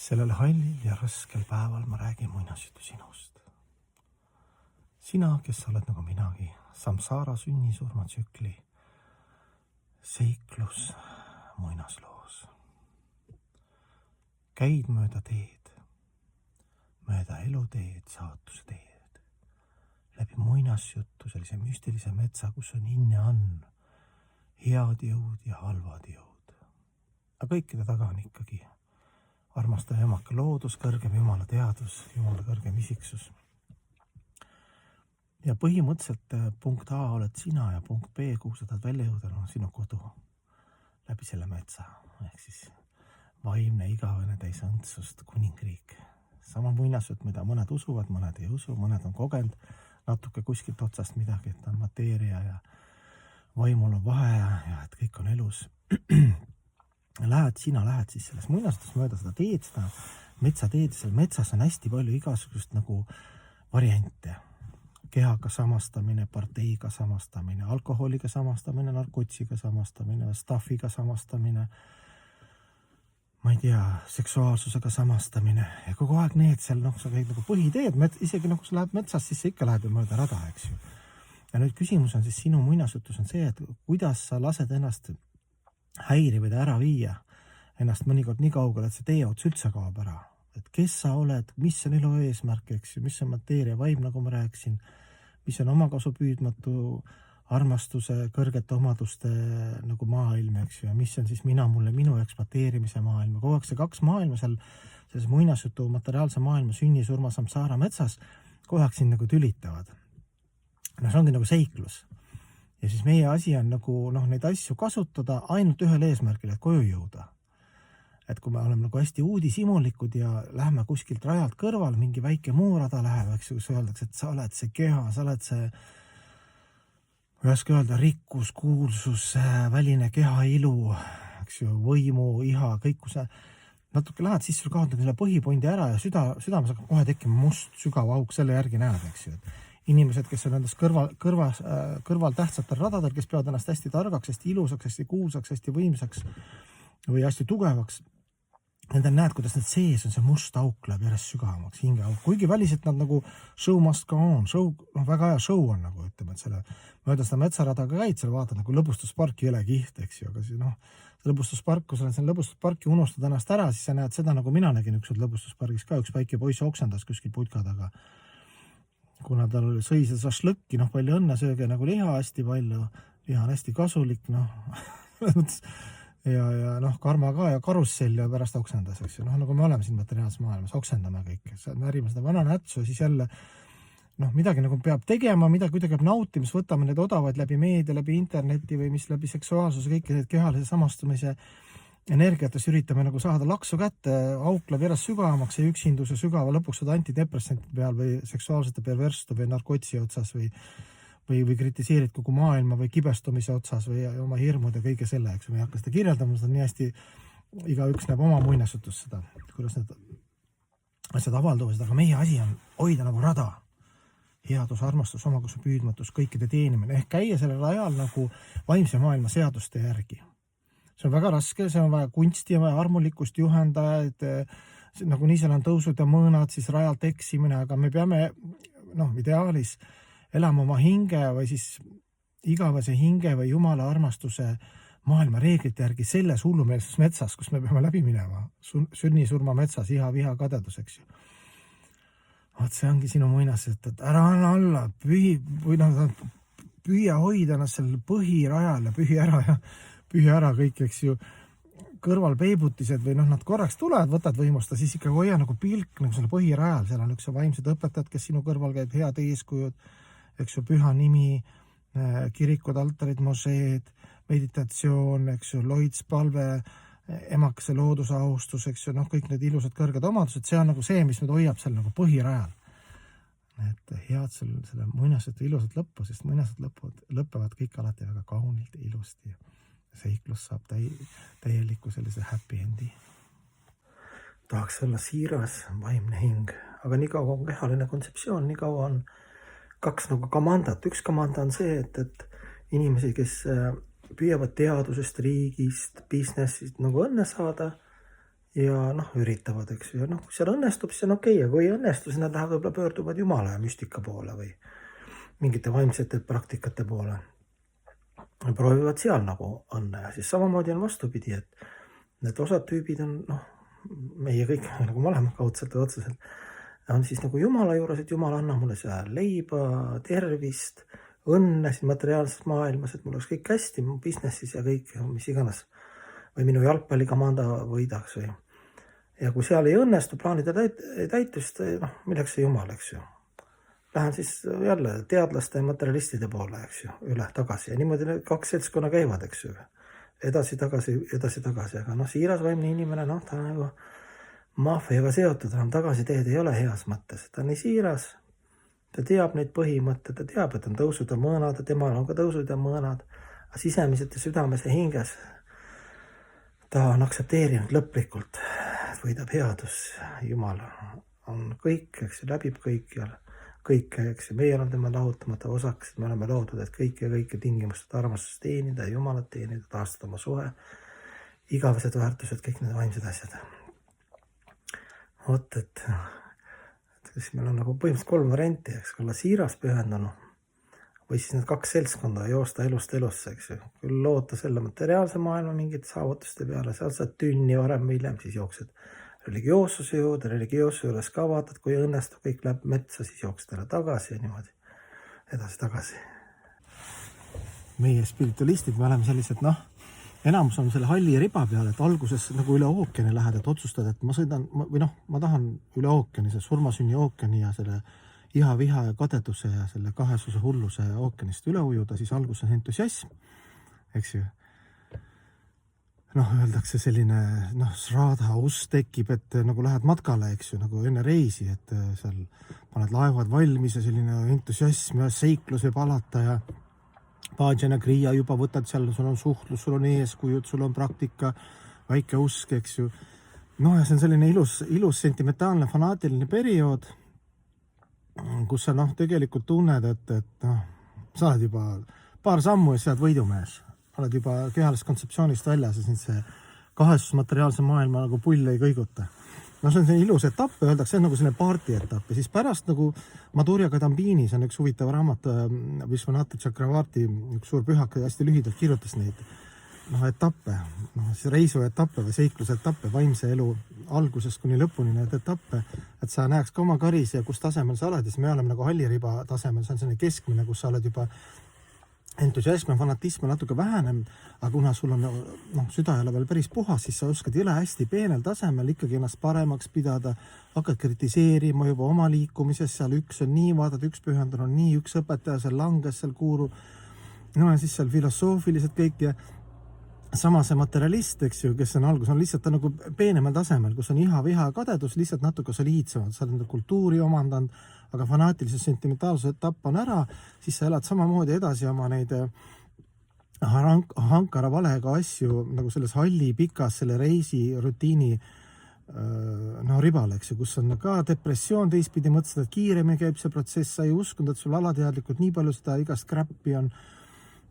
Sellel hallil ja raskel päeval ma räägin muinasjutu sinust. Sina, kes sa oled nagu minagi, samsaara sünni-surmatsükli seiklus muinasloos. Käid mööda teed, mööda eluteed, saatuse teed, läbi muinasjuttu sellise müstilise metsa, kus on inne-ann, head jõud ja halvad jõud. Aga kõikide taga on ikkagi armastaja emake loodus, kõrgem jumala teadus, jumala kõrgem isiksus. Ja põhimõtteliselt punkt A oled sina ja punkt B, kuhu sa tahad välja jõuda, on sinu kodu läbi selle metsa. Ehk siis vaimne, igavene, täis õndsust, kuningriik. Sama muinasjut, mida mõned usuvad, mõned ei usu, mõned on kogenud natuke kuskilt otsast midagi, et on mateeria ja vaimul on vahe ja et kõik on elus. Sina lähed siis selles muinastus mööda seda teed, seda metsateed, seal metsas on hästi palju igasugust nagu variante. Kehaga samastamine, parteiga samastamine, alkoholiga samastamine, narkotsiga samastamine, staffiga samastamine, ma ei tea, seksuaalsusega samastamine ja kogu aeg need seal, sa käid nagu põhiteed, isegi kui sa lähed metsas, siis sa ikka lähed ju mööda rada, eks ju. Ja nüüd küsimus on siis sinu muinasjutus on see, et kuidas sa lased ennast häirivida ära viia ennast mõnikord nii kaugele, et see teie ots üldse kaob ära. Et kes sa oled, mis on elu eesmärk, eks ju, mis on mateeria vaim, nagu ma rääkisin, mis on omakasu püüdmatu armastuse, kõrgete omaduste nagu maailm, eks ju, ja mis on siis mina mulle, minu ekspluateerimise maailm. Kogu aeg see kaks maailma seal, selles muinasjutu materiaalse maailma sünni, surma, samsaara metsas, kogu aeg siin nagu tülitavad. No see ongi nagu seiklus. Ja siis meie asi on nagu neid asju kasutada ainult ühel eesmärgil, et koju jõuda. Et kui me oleme nagu hästi uudisimulikud ja lähme kuskilt rajalt kõrval, mingi väike muurada läheb, eks ju, kus öeldakse, et sa oled see keha, sa oled see, või oska öelda, rikkus, kuulsus, väline keha ilu, eks ju, võimu, iha, kõik, kui sa natuke lähed, siis sul kaotab selle põhipondi ära ja südames hakkab kohe tekkima must sügav auk, selle järgi näed, eks ju. Inimesed, kes on endast kõrval tähtsatel radadel, kes peavad ennast hästi targaks, hästi ilusaks, hästi kuulsaks, hästi võimsaks või hästi tugevaks. Nendel näed, kuidas need sees on see must auk läheb järjest sügavamaks, hingeauk. Kuigi väliselt nad nagu show must go on, väga hea show on nagu ütleme, et selle mööda seda metsaradaga käid, seal vaatad nagu lõbustusparki jõle kiht, eks ju, aga siis see lõbustuspark, kui sa oled selle lõbustusparki unustad ennast ära, siis sa näed seda, nagu mina nägin ükskord lõbustuspargis ka, üks väike poiss oksendas kuskil putka taga. Kuna tal sõi seda šašlõkki, palju õnne, sööge nagu liha hästi palju, liha on hästi kasulik, ja karma ka ja karussell ja pärast oksendas, eks ju. Nagu me oleme siin materiaalses maailmas, oksendame kõik, närime seda vana nätsu ja siis jälle midagi nagu peab tegema, midagi kuidagi peab nautima, siis võtame need odavaid läbi meedia, läbi interneti või mis läbi seksuaalsuse, kõik need kehalise samastumise energiates üritame nagu saada laksu kätte, auk läheb järjest sügavamaks ja üksinduse sügava lõpuks seda antidepressante peal või seksuaalsete perversuste või narkotsi otsas või kritiseerid kogu maailma või kibestumise otsas või oma hirmud ja kõige selle, eks me ei hakka seda kirjeldama, seda nii hästi igaüks näeb oma muinasjutus seda, kuidas need asjad avalduvad, aga meie asi on hoida nagu rada. Headus, armastus, omakasu püüdmatus, kõikide teenimine ehk käia sellel ajal nagu vaimse maailma seaduste järgi. See on väga raske, see on vaja kunsti ja vaja armulikkust juhendajaid, nagu nii seal on tõusud ja mõõnad, siis rajalt eksimine, aga me peame ideaalis elama oma hinge või siis igavese hinge või jumala armastuse maailma reeglite järgi selles hullumeelses metsas, kus me peame läbi minema. Sünni, surma metsas, iha, viha, kadedus, eks ju. See ongi sinu muinas, et ära anna alla, püüa hoida ennast seal põhirajal ja pühi ära kõik, eks ju, kõrval peibutised või nad korraks tulevad, võtad võimusta, siis ikka hoia nagu pilk nagu selle põhirajal, seal on üks vaimsed õpetajad, kes sinu kõrval käib, head eeskujud, eks ju, püha nimi, kirikud, altarid, mošeed, meditatsioon, eks ju, loits, palve, emakese looduse austus, eks ju, kõik need ilusad kõrged omadused, see on nagu see, mis meid hoiab seal nagu põhirajal. Et head selle muinasjutu ilusat lõppu, sest muinasjad lõpevad kõik alati väga kaunilt ja ilusti. Seiklus saab täieliku sellise happy endi. Tahaks olla siiras, vaimne hing, aga nii kaua on kehaline kontseptsioon, nii kaua on kaks nagu kamandat. Üks kamanda on see, et inimesi, kes püüavad teadusest, riigist, businessist nagu õnne saada ja noh, üritavad, eks ju, ja noh, kui seal õnnestub, siis on okei, ja kui ei õnnestu, siis nad lähevad võib-olla pöörduvad Jumala ja müstika poole või mingite vaimsete praktikate poole. Proovivad seal nagu õnne ja siis samamoodi on vastupidi, et need osad tüübid on, noh, meie kõik nagu me oleme kaudselt või otseselt, on siis nagu Jumala juures, et Jumal anna mulle seda leiba, tervist, õnne siin materiaalses maailmas, et mul oleks kõik hästi, mu businessis ja kõik, mis iganes, või minu jalgpallikomanda võidaks või. Ja kui seal ei õnnestu plaanida täitust, noh, milleks see Jumal, eks ju. Lähen siis jälle teadlaste ja materialistide poole, eks ju, üle tagasi ja niimoodi need kaks seltskonna käivad, eks ju. Edasi-tagasi, aga noh, siiras vaimne inimene, noh, ta on nagu maffiaga seotud, enam tagasiteed ei ole heas mõttes, ta on nii siiras, ta teab neid põhimõtteid, ta teab, et on tõusud ja mõõnad ja temal on ka tõusud ja mõõnad, aga sisemiselt ja südames ja hinges ta on aktsepteerinud lõplikult, et võidab headus, Jumal on kõik, eks ju, läbib kõikjal, kõike, eks ju, meie oleme tema lahutamata osaks, me oleme loodud, et kõike tingimused armastust teenida ja Jumalat teenida, taastada oma suhe, igavesed väärtused, kõik need vaimsed asjad. Vot, et siis meil on nagu põhimõtteliselt 3 varianti, eks, olla siiras pühendanu või siis need 2 seltskonda joosta elust elusse, eks ju. Küll loota selle materiaalse maailma mingite saavutuste peale, seal saad tünni varem või hiljem, siis jooksed religioossuse juures ka vaatad, kui õnnestub, kõik läheb metsa, siis jooksed ära tagasi ja niimoodi edasi-tagasi. Meie spiritualistid, me oleme sellised, noh, enamus on selle halli riba peal, et alguses nagu üle ookeani lähed, et otsustad, et ma sõidan, või noh, ma tahan üle ookeani, see surmasünni ookeani ja selle iha, viha ja kadeduse ja selle kahesuse hulluse ookeanist üle ujuda, siis alguses on entusiasm, eks ju. Noh, öeldakse selline, noh, sraadha usk tekib, et nagu lähed matkale, eks ju, nagu enne reisi, et seal paned laevad valmis ja selline entusiasm ja seiklus võib alata ja Bhajana kriia juba võtad seal, sul on suhtlus, sul on eeskujud, sul on praktika, väike usk, eks ju. No ja see on selline ilus sentimentaalne fanaatiline periood, kus sa noh, tegelikult tunned, et noh, sa oled juba paar sammu ja sead võidumees. Oled juba kehalist kontseptsioonist väljas ja siin see kahesus materiaalse maailma nagu pull ei kõiguta. No see on selline ilus etapp, öeldakse, see on nagu selline party etapp ja siis pärast nagu Madhurya Kadambini, see on üks huvitav raamat, Vishwanath Chakravarti, üks suur pühak, hästi lühidalt kirjutas neid etappe, siis reisu etappe või seikluse etappe, vaimse elu algusest kuni lõpuni need etappe, et sa näeks ka oma karis ja kus tasemel sa oled ja siis me oleme nagu halliriba tasemel, see on selline keskmine, kus sa oled juba entusiasm ja fanatism on natuke vähenem, aga kuna sul on süda ei ole veel päris puhas, siis sa oskad jõle hästi peenel tasemel ikkagi ennast paremaks pidada, hakkad kritiseerima juba oma liikumises, seal üks on nii, vaatad, üks pühendunud on nii, üks õpetaja seal langes, seal kuuru, no ja siis seal filosoofilised kõik ja sama see materialist, eks ju, kes on algus, on lihtsalt nagu peenemal tasemel, kus on iha, viha ja kadedus, lihtsalt natuke soliidsemad, sa oled kultuuri omandanud, aga fanaatilises sentimentaalsuse etapp on ära, siis sa elad samamoodi edasi oma neid hankara valega asju nagu selles halli pikas selle reisi rutiini ribal, eks ju, kus on ka depressioon teistpidi, mõtlesid, et kiiremini käib see protsess, sa ei uskunud, et sul alateadlikult nii palju seda igast crappi on.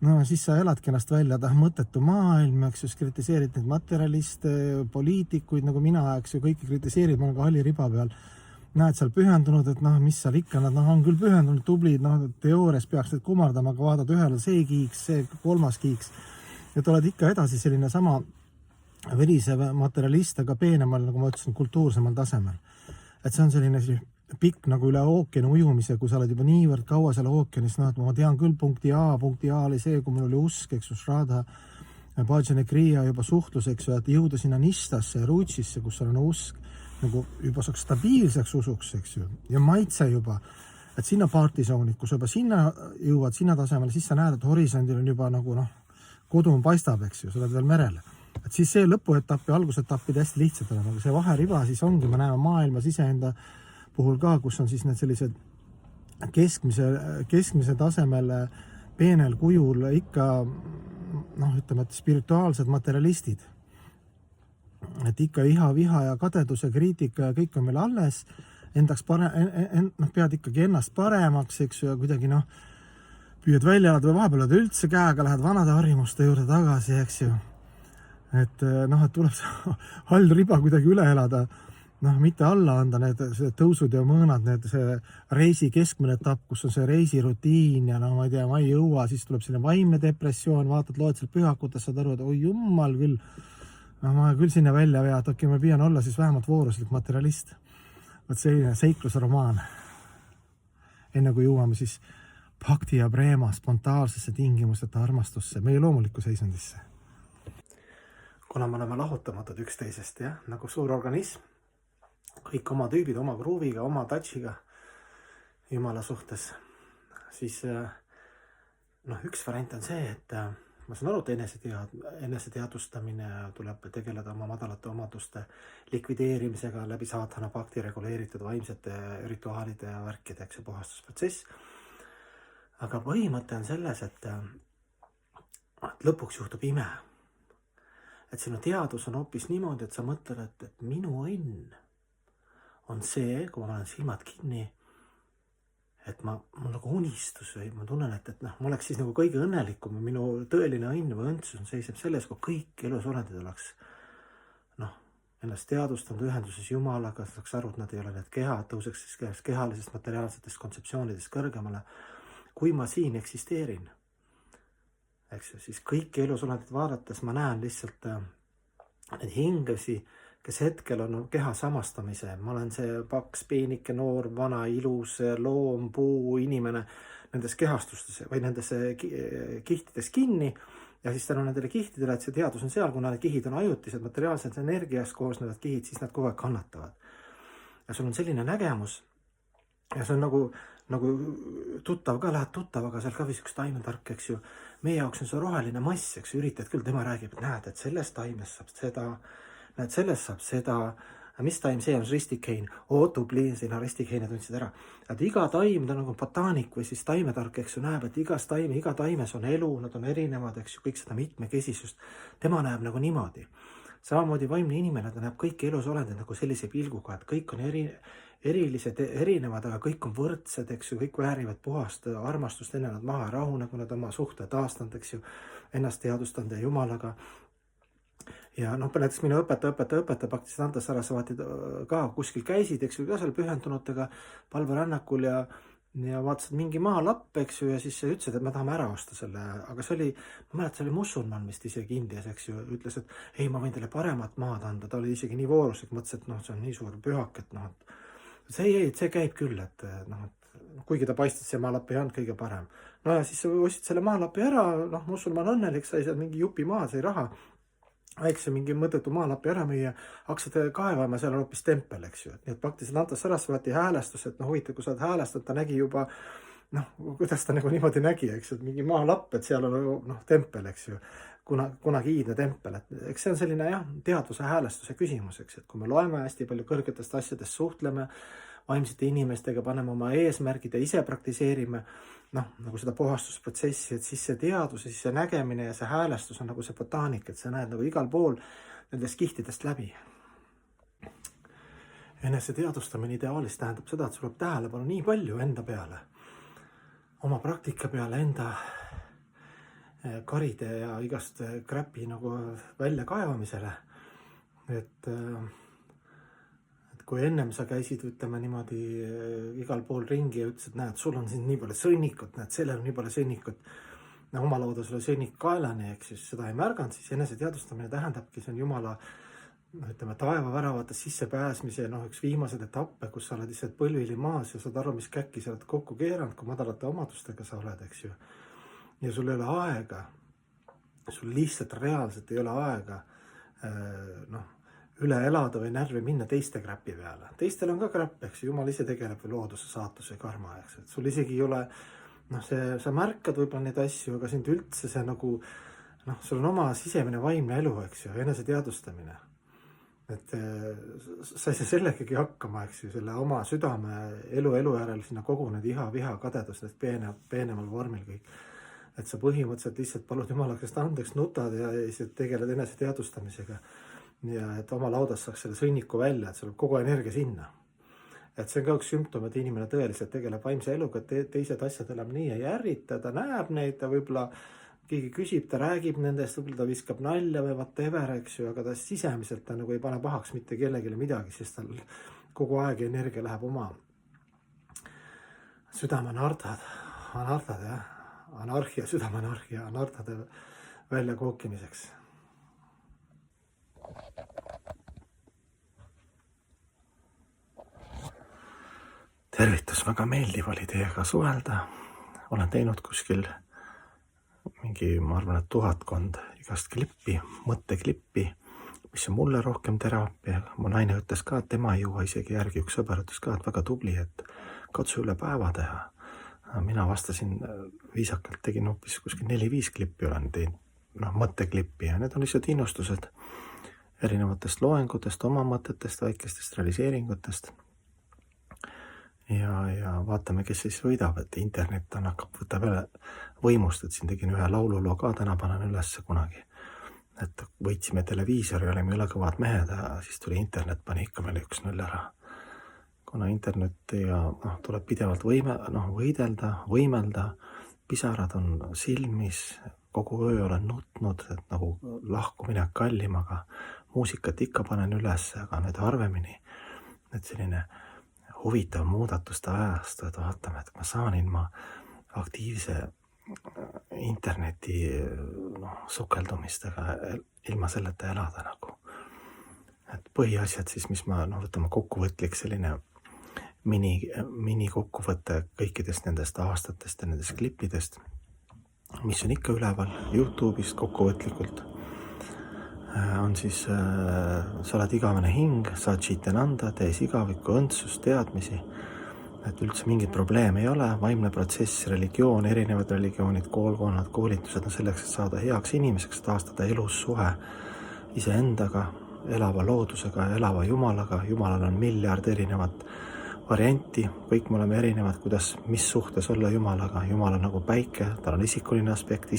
No siis sa eladki ennast välja, mõttetu maailm, eks ju, kritiseerid neid materialiste, poliitikuid, nagu mina, eks ju, kõiki kritiseerid, ma olen ka halli riba peal. Näed seal pühendunud, et mis seal ikka, nad on küll pühendunud, tublid, teoorias peaks need kumardama, aga vaatad ühele see kiiks, see kolmas kiiks. Ja oled ikka edasi selline sama verise materialist, aga peenemal, nagu ma ütlesin, kultuursemal tasemel. Et see on selline pikk nagu üle ookeani ujumise, kui sa oled juba niivõrd kaua seal ookeanis, et ma tean küll punkti A oli see, kui mul oli usk, eks ju, Shraddha, Bhajana kriia juba suhtlus, eks ju, et jõuda sinna Nishtasse ja Ruchisse, kus on usk, nagu juba saaks stabiilseks usuks, eks ju, ja maitse juba, et sinna partisoonid, kus juba sinna jõuad, sinna tasemel, siis sa näed, et horisondil on juba nagu kodum paistab, eks ju, sa oled veel merel. Et siis see lõpuetapp ja algusetappid hästi lihtsalt on, aga see vaheriba siis ongi, me näeme maailmas iseenda puhul ka, kus on siis need sellised keskmise tasemel peenel kujul ikka, ütleme, et spirituaalsed materialistid. Et ikka iha, viha ja kadeduse kriitika ja kõik on meil alles, pead ikkagi ennast paremaks, eks ju, ja kuidagi püüad välja elada või vahepeal üldse käega, lähed vanade harjumuste juurde tagasi, eks ju. et noh, et tuleb see hall riba kuidagi üle elada, noh, mitte alla anda need tõusud ja mõõnad, see reisi keskmine etapp, kus on see reisirutiin ja no ma ei tea, ma ei jõua, siis tuleb selline vaimne depressioon, vaatad, loed seal pühakutes, saad aru, et oi jummal küll, no ma küll sinna välja vea, et okei, ma püüan olla siis vähemalt vooruslik materialist. Vot selline seiklusromaan. Enne kui jõuame siis bhakti ja preema spontaansesse tingimusteta armastusse, meie loomulikku seisundisse. Kuna me oleme lahutamatud üksteisest, jah, nagu suur organism, kõik oma tüübid, oma gruuviga, oma touchiga Jumala suhtes, siis noh, üks variant on see, et ma saan aru, et eneseteadustamine tuleb tegeleda oma madalate omaduste likvideerimisega läbi saatana pakti reguleeritud vaimsete rituaalide ja värkide, eks ju, puhastusprotsess. Aga põhimõte on selles, et lõpuks juhtub ime. Et sinu teadus on hoopis niimoodi, et sa mõtled, et minu õnn on see, kui ma olen silmad kinni, et mul nagu unistus või ma tunnen, et noh, ma oleks siis nagu kõige õnnelikum ja minu tõeline õnn või õndsus seisneb selles, kui kõik elusolendid oleks noh, ennast teadustanud ühenduses Jumalaga, saaks aru, et nad ei ole need kehad, tõuseks siis kehalisest materiaalsetest kontseptsioonidest kõrgemale. Kui ma siin eksisteerin, eks ju, siis kõiki elusolendid vaadates ma näen lihtsalt neid hingasi, kes hetkel on keha samastamise. Ma olen see paks, peenike, noor, vana, ilus, loom, puu, inimene nendes kehastustes või nendes kihtides kinni. Ja siis tänu nendele kihtidele, et see teadus on seal, kuna need kihid on ajutised, materiaalselt energiast koosnevad kihid, siis nad kogu aeg kannatavad. Ja sul on selline nägemus ja see on nagu tuttav ka, lähed tuttavaga, seal ka või üks taimetark, eks ju. Meie jaoks on see roheline mass, eks ju, üritad küll, tema räägib, et näed, et sellest taimest saab seda, näed, sellest saab seda, mis taim see on, ristikein, ootupliinsina ristikeine tundsid ära. Et iga taim, ta nagu botaanik või siis taimetark, eks ju, näeb, et iga taimes on elu, nad on erinevad, eks ju, kõik seda mitmekesisust. Tema näeb nagu niimoodi. Samamoodi vaimne inimene, ta näeb kõik elusolendid nagu sellise pilguga, et kõik on erilised, erinevad, aga kõik on võrdsed, eks ju, kõik väärivad puhast armastust, enne nad maha rahune, kui nad oma suhte taastanud, eks ju, ennast teadustanud ja Jumalaga. Ja noh, näiteks minu õpetaja Bhaktisiddhanta Sarasvati ka kuskil käisid, eks ju, ka seal pühendunutega palverännakul ja vaatasid mingi maalapp, eks ju, ja siis ütlesid, et me tahame ära osta selle, aga see oli, ma mäletan, see oli musulman vist isegi Indias, eks ju, ütles, et ei, ma võin teile paremat maad anda, ta oli isegi nii vooruslik, mõtles, et noh, see on nii suur pühak, et noh, see käib küll, et noh, kuigi ta paistis, see maalapp ei olnud kõige parem. No ja siis ostsid selle maalapi ära, noh, musulman õnnelik, sai seal mingi jupi maha, sai raha, väikse mingi mõttetu maalapi ära müüa, hakkasid kaevama, seal on hoopis tempel, eks ju. Nii et Bhaktisiddhanta Sarasvati häälestus, et noh, huvitav, kui sa oled häälestanud, ta nägi juba, noh, kuidas ta nagu niimoodi nägi, eks ju, et mingi maalapp, et seal on noh, tempel, eks ju, kunagi iidne tempel, et eks see on selline jah, teadvuse häälestuse küsimus, eks, et kui me loeme hästi palju kõrgetest asjadest, suhtleme vaimsete inimestega, paneme oma eesmärgid ja ise praktiseerime, noh, nagu seda puhastusprotsessi, et siis see teadus ja siis see nägemine ja see häälestus on nagu see botaanik, et sa näed nagu igal pool nendest kihtidest läbi. Enese teadustamine ideaalis tähendab seda, et sul tuleb tähelepanu nii palju enda peale, oma praktika peale, enda karide ja igast kräpi nagu välja kaevamisele, et kui ennem sa käisid, ütleme niimoodi igal pool ringi ja ütlesid, näed, sul on siin nii palju sõnnikut, näed, sellel on nii palju sõnnikut, oma lauda sulle sõnnik kaelani, eks siis seda ei märganud, siis enese teadustamine tähendabki, see on Jumala, ütleme, taevaväravate sissepääsmise, noh, üks viimased etappe, kus sa oled lihtsalt põlvili maas ja saad aru, mis käkki sa oled kokku keeranud, kui madalate omadustega sa oled, eks ju. Ja sul ei ole aega, sul lihtsalt reaalselt ei ole aega, noh, üle elada või närvi minna teiste kräpi peale. Teistel on ka kräpp, eks Jumal ise tegeleb looduse, saatuse, karma, eks. Et sul isegi ei ole, noh, sa märkad võib-olla neid asju, aga sind üldse see nagu, noh, sul on oma sisemine vaimne elu, eks ju, enese teadustamine. Et sa ei saa sellegagi hakkama, eks ju, selle oma südame elu järel sinna koguned iha, viha, kadedus, need peenemal vormil kõik. Et sa põhimõtteliselt lihtsalt palud Jumala käest andeks, nutad ja siis tegeled enese teadustamisega. Ja et oma laudas saaks selle sõnniku välja, et see tuleb kogu energia sinna. Et see on ka üks sümptom, et inimene tõeliselt tegeleb vaimse eluga, et teised asjad enam nii ei ärrita, ta näeb neid, ta võib-olla keegi küsib, ta räägib nendest, võib-olla ta viskab nalja või whatever, eks ju, aga ta sisemiselt ta nagu ei pane pahaks mitte kellelegi midagi, sest tal kogu aeg energia läheb oma südameanartad jah, anarhia, südameanarhia, anartade välja kookimiseks. Tervitus, väga meeldiv oli teiega suhelda. Olen teinud kuskil mingi, ma arvan, et 1000 igast klippi, mõtteklippi, mis on mulle rohkem teraapia. Mu naine ütles ka, et tema ei jõua isegi järgi, üks sõber ütles ka, et väga tubli, et katsu üle päeva teha. Mina vastasin viisakalt, tegin hoopis kuskil 4-5 klippi olen teinud, mõtteklippi ja need on lihtsalt innustused erinevatest loengutest, oma mõtetest, väikestest realiseeringutest. Ja vaatame, kes siis võidab, et internet võtab jälle võimust, et siin tegin ühe laululoo ka, täna panen ülesse kunagi. Et võitsime televiisori, olime üle kõvad mehed ja siis tuli internet, pani ikka meile 1-0 ära. Kuna internet ja tuleb pidevalt võimelda, pisarad on silmis, kogu öö olen nutnud, et nagu lahku minek kallim, aga muusikat ikka panen ülesse, aga nüüd harvemini, et selline huvitav muudatuste ajast, et vaatame, et ma saan ilma aktiivse interneti sukeldumistega, ilma selleta elada nagu. Et põhiasjad siis, mis ma võtame kokkuvõtlik selline mini kokkuvõte kõikidest nendest aastatest ja nendest klippidest, mis on ikka üleval YouTube'ist kokkuvõtlikult, on siis, sa oled igavene hing, saad Chitananda, tees igavikku, õndsus, teadmisi, et üldse mingit probleemi ei ole, vaimne protsess, religioon, erinevad religioonid, koolkonnad, koolitused on selleks, et saada heaks inimeseks, taastada elus suhe iseendaga, elava loodusega ja elava Jumalaga. Jumalal on miljard erinevat varianti, kõik me oleme erinevad, mis suhtes olla Jumalaga. Jumal on nagu päike, tal on isikuline aspekt,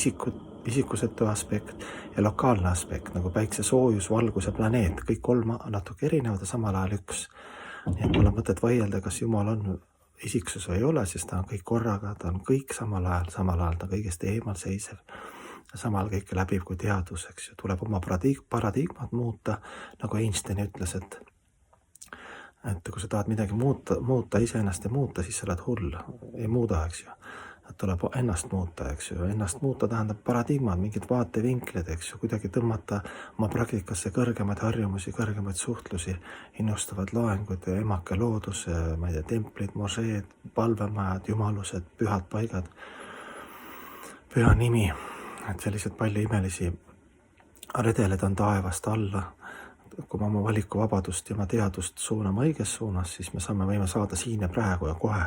isikusetu aspekt ja lokaalne aspekt, nagu päikse soojus, valgus ja planeet, kõik 3 natuke erinevad ja samal ajal üks. Ja mul on mõtet vaielda, kas Jumal on isiksus või ei ole, sest ta on kõik korraga, ta on kõik samal ajal ta kõigest eemal seisev. Samal kõike läbiv kui teadus, eks ju, tuleb oma paradigmat muuta, nagu Einstein ütles, et kui sa tahad midagi muuta iseennast ja muuta, siis sa oled hull, ei muuda, eks ju. Tuleb ennast muuta, eks ju. Ennast muuta tähendab paradigmad, mingid vaatevinklid, eks ju, kuidagi tõmmata oma praktikasse kõrgemaid harjumusi, kõrgemaid suhtlusi, innustavad loengud ja emake loodus, ma ei tea, templid, mošeed, palvemajad, jumalused, pühad paigad, püha nimi, et sellised palju imelisi redeled on taevast alla. Kui me oma valikuvabadust ja oma teadust suuname õiges suunas, siis me võime saada siin ja praegu ja kohe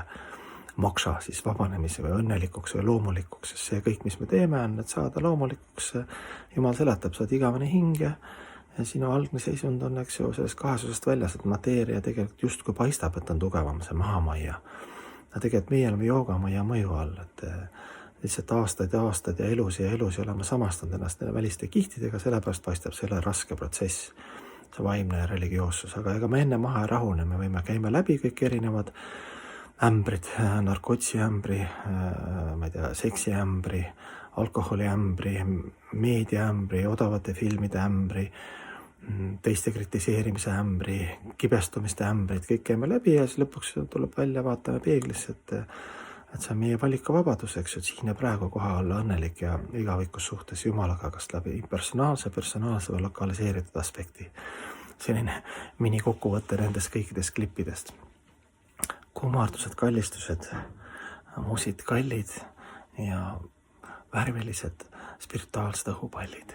maksa siis vabanemise või õnnelikuks või loomulikuks, sest see kõik, mis me teeme, on, et saada loomulikuks. Jumal seletab, sa oled igavene hing ja sinu algne seisund on, eks ju, sellest kahesusest väljas, et mateeria tegelikult justkui paistab, et on tugevam, see mahamaia. Tegelikult meie oleme joogamaia mõju all, et lihtsalt aastaid ja elus oleme samastanud ennast väliste kihtidega, sellepärast paistab selle raske protsess, see vaimne ja religioossus, aga ega me enne maha ei rahune, me käime läbi kõik erinevad ämbrid, narkotsiämbri, ma ei tea, seksiämbri, alkoholiämbri, meediaämbri, odavate filmide ämbri, teiste kritiseerimise ämbri, kibestumiste ämbrid, kõik käime läbi ja siis lõpuks tuleb välja, vaatame peeglisse, et see on meie valikuvabadus, eks ju, et siin ja praegu koha olla õnnelik ja igavikus suhtes Jumalaga, kas läbi personaalse või lokaliseeritud aspekti. Selline mini kokkuvõte nendest kõikidest klippidest. Kummardused, kallistused, musid kallid ja värvilised spirituaalsed õhupallid.